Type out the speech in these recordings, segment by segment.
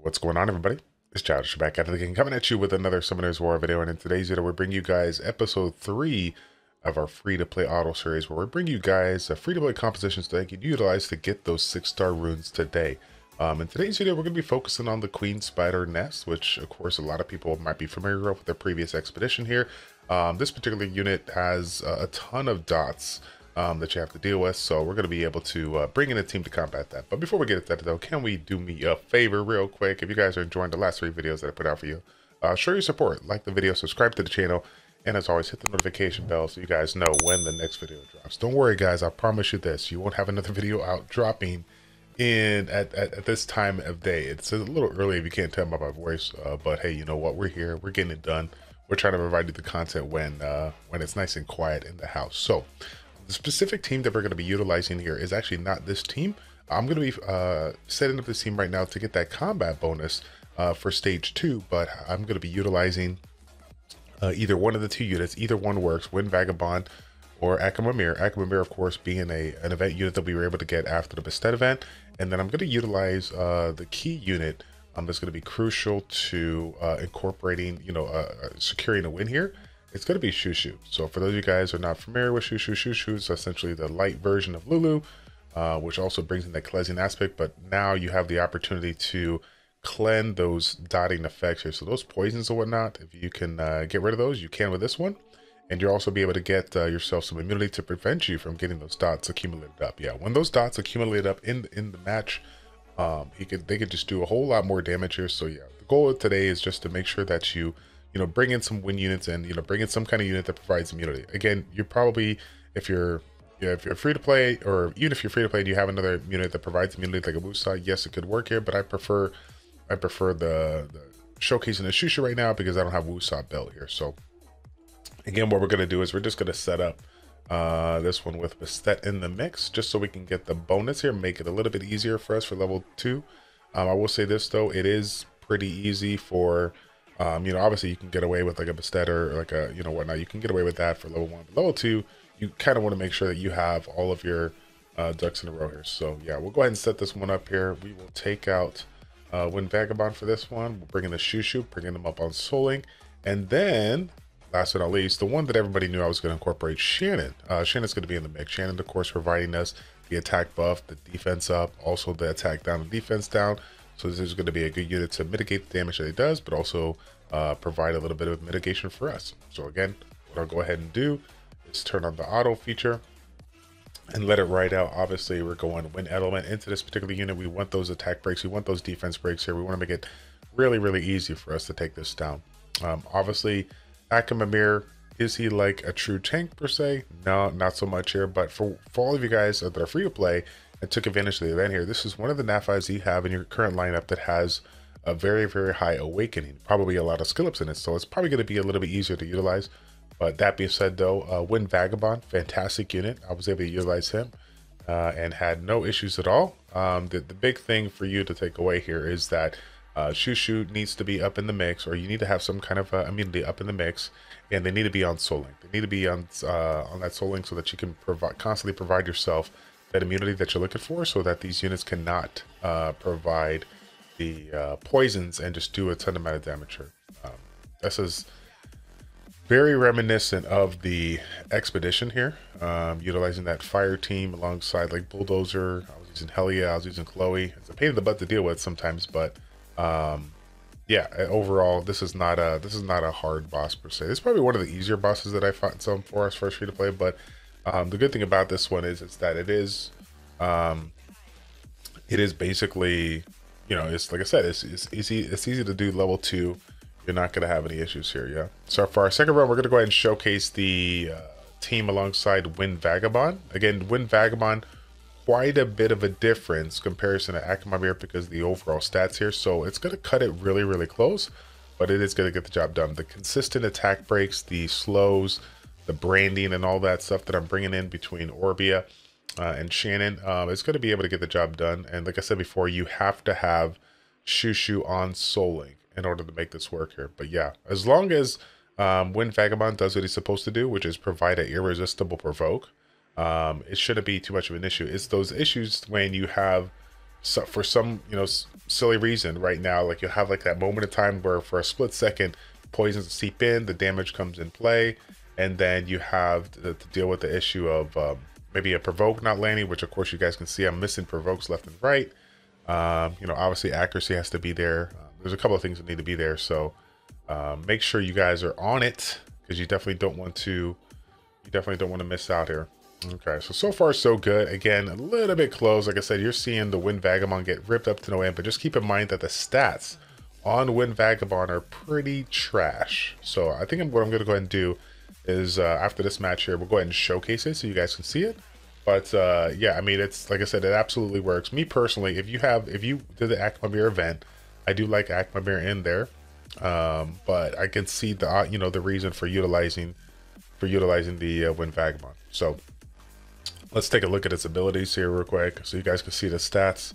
What's going on, everybody? It's Childish back at it again, coming at you with another Summoners War video. And in today's video, we bring you guys episode 3 of our free-to-play auto series, where we bring you guys free-to-play compositions that you can utilize to get those 6-star runes today. In today's video, we're going to be focusing on the Queen Spider Nest, which, of course, a lot of people might be familiar with their previous expedition here. This particular unit has a ton of dots that you have to deal with, so we're going to be able to bring in a team to combat that. But before we get to that, though, can we do me a favor real quick? If you guys are enjoying the last 3 videos that I put out for you, show your support, like the video, subscribe to the channel, and as always, hit the notification bell so you guys know when the next video drops. Don't worry, guys, I promise you this, you won't have another video out dropping in at this time of day. It's a little early if you can't tell by my voice, but hey, you know what, we're here, we're getting it done. We're trying to provide you the content when it's nice and quiet in the house. So the specific team that we're going to be utilizing here is actually not this team. I'm going to be setting up this team right now to get that combat bonus for stage 2, but I'm going to be utilizing either one of the 2 units. Either one works, Wind Vagabond or Akamamir. Akamamir, of course, being an event unit that we were able to get after the Bastet event. And then I'm going to utilize the key unit that's going to be crucial to incorporating, securing a win here. It's going to be Shushu. So for those of you guys who are not familiar with Shushu, Shushu is essentially the light version of Lulu, which also brings in that cleansing aspect. But now you have the opportunity to cleanse those dotting effects here. So those poisons and whatnot, if you can get rid of those, you can with this one. And you'll also be able to get yourself some immunity to prevent you from getting those dots accumulated up. Yeah, when those dots accumulate up in the match, they could just do a whole lot more damage here. So yeah, the goal of today is just to make sure that you bring in some win units and bring in some kind of unit that provides immunity. Again, you're probably, if you're free to play, or even if you're free to play and you have another unit that provides immunity like a Wusa, yes, it could work here, but I prefer the showcasing the Shushu right now because I don't have Wusa belt here. So again, what we're going to do is we're just going to set up this one with Bastet in the mix, just so we can get the bonus here, make it a little bit easier for us for level 2. I will say this though, it is pretty easy for, obviously you can get away with like a Bastet or like a, whatnot. You can get away with that for level 1. But level 2, you kind of want to make sure that you have all of your ducks in a row here. So yeah, we'll go ahead and set this one up here. We will take out Wind Vagabond for this one. We'll bring in the Shushu, bringing them up on Souling. And then last but not least, the one that everybody knew I was going to incorporate, Shannon. Shannon's going to be in the mix. Shannon, of course, providing us the attack buff, the defense up, also the attack down and defense down. So this is going to be a good unit to mitigate the damage that it does, but also provide a little bit of mitigation for us. So again, what I'll go ahead and do is turn on the auto feature and let it ride out. Obviously, we're going Wind Element into this particular unit. We want those attack breaks. We want those defense breaks here. We want to make it really, really easy for us to take this down. Obviously, Akamamir, is he like a true tank per se? No, not so much here. But for all of you guys that are free to play and took advantage of the event here, this is one of the Nafis you have in your current lineup that has a very, very high awakening, probably a lot of skill ups in it. So it's probably going to be a little bit easier to utilize. But that being said though, Wind Vagabond, fantastic unit. I was able to utilize him and had no issues at all. The big thing for you to take away here is that Shushu needs to be up in the mix, or you need to have some kind of immunity up in the mix, and they need to be on Souling. They need to be on that Souling so that you can constantly provide yourself that immunity that you're looking for, so that these units cannot provide the poisons and just do a ton amount of damage here. This is very reminiscent of the expedition here, utilizing that fire team alongside like Bulldozer. I was using Helia, I was using Chloe. It's a pain in the butt to deal with sometimes, but yeah, overall this is not a hard boss per se. It's probably one of the easier bosses that I fought some for us for free to play. But the good thing about this one is that it is basically, it's like I said, it's easy to do level 2. You're not going to have any issues here. Yeah. So for our second run, we're going to go ahead and showcase the team alongside Wind Vagabond. Again, Wind Vagabond, quite a bit of a difference comparison to Akamamir because of the overall stats here. So it's going to cut it really, really close, but it is going to get the job done. The consistent attack breaks, the slows, the branding, and all that stuff that I'm bringing in between Orbia and Shannon, it's going to be able to get the job done. And like I said before, you have to have Shushu on Souling in order to make this work here. But yeah, as long as Wind Vagabond does what he's supposed to do, which is provide an irresistible provoke, it shouldn't be too much of an issue. It's those issues when you have so for some, you know, silly reason right now, like you'll have like that moment of time where for a split second poisons seep in, the damage comes in play, and then you have to deal with the issue of maybe a provoke not landing, which of course you guys can see I'm missing provokes left and right. You know, obviously accuracy has to be there. There's a couple of things that need to be there, so make sure you guys are on it, because you definitely don't want to miss out here. Okay, so far so good. Again, a little bit close. Like I said, you're seeing the Wind Vagabond get ripped up to no end, but just keep in mind that the stats on Wind Vagabond are pretty trash. So I think what I'm going to go ahead and do is after this match here, we'll go ahead and showcase it so you guys can see it. But yeah, I mean, it's like I said, it absolutely works. Me personally, if you did the Akmamir event, I do like Akmamir in there, but I can see the you know, the reason for utilizing the Wind Vagabond. So let's take a look at its abilities here real quick so you guys can see the stats.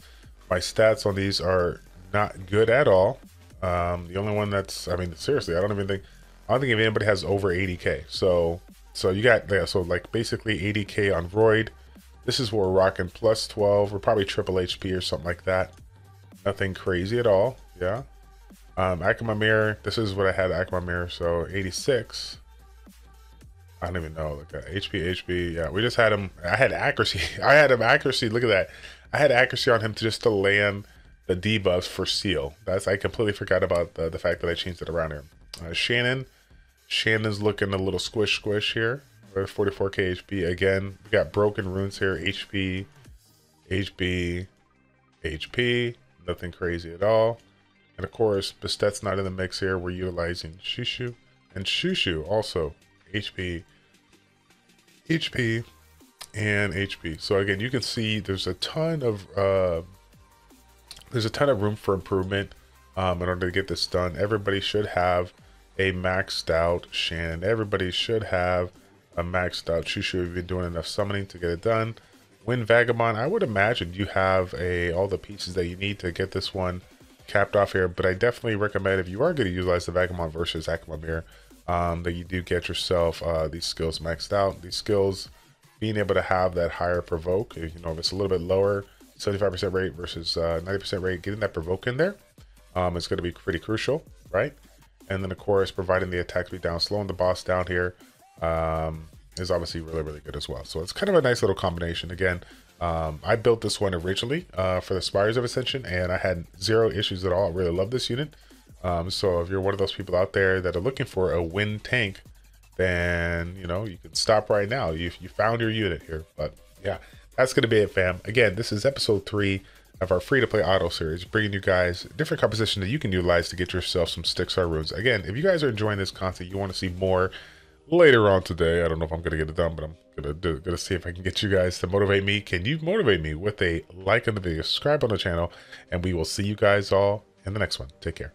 My stats on these are not good at all. The only one that's, I mean, seriously, I don't think anybody has over 80k. So you got, yeah, so like basically 80k on Royd. This is what we're rocking, plus 12. We're probably triple HP or something like that. Nothing crazy at all. Yeah. Akmamir, this is what I had Akmamir, so 86. I don't even know. Look at HP. Yeah, we just had him. I had accuracy. I had him accuracy. Look at that. I had accuracy on him to land the debuffs for seal. I completely forgot about the fact that I changed it around here. Shannon's looking a little squish here. 44k HP again. We got broken runes here. HP. Nothing crazy at all. And of course, Bastet's not in the mix here. We're utilizing Shushu, and Shushu also HP, and HP. So again, you can see there's a ton of room for improvement in order to get this done. Everybody should have a maxed out Shannon. Everybody should have a maxed out Shushu if you've been doing enough summoning to get it done. Wind Vagabond, I would imagine you have all the pieces that you need to get this one capped off here, but I definitely recommend, if you are going to utilize the Vagabond versus Akmamir, that you do get yourself these skills maxed out. These skills, being able to have that higher provoke, you know, if it's a little bit lower, 75% rate versus 90% rate, getting that provoke in there is going to be pretty crucial, right? And then of course, providing the attack speed down, slowing the boss down here is obviously really good as well. So it's kind of a nice little combination. Again, I built this one originally for the Spires of Ascension, and I had zero issues at all. I really love this unit. So if you're one of those people out there that are looking for a wind tank, then, you know, you can stop right now. You found your unit here. But yeah, that's going to be it, fam. Again, this is episode 3 of our free-to-play auto series, bringing you guys different composition that you can utilize to get yourself some Styxar runes. Again, if you guys are enjoying this content, you want to see more later on today. I don't know if I'm going to get it done, but I'm gonna see if I can get you guys to motivate me. Can you motivate me with a like on the video, subscribe on the channel, and we will see you guys all in the next one. Take care.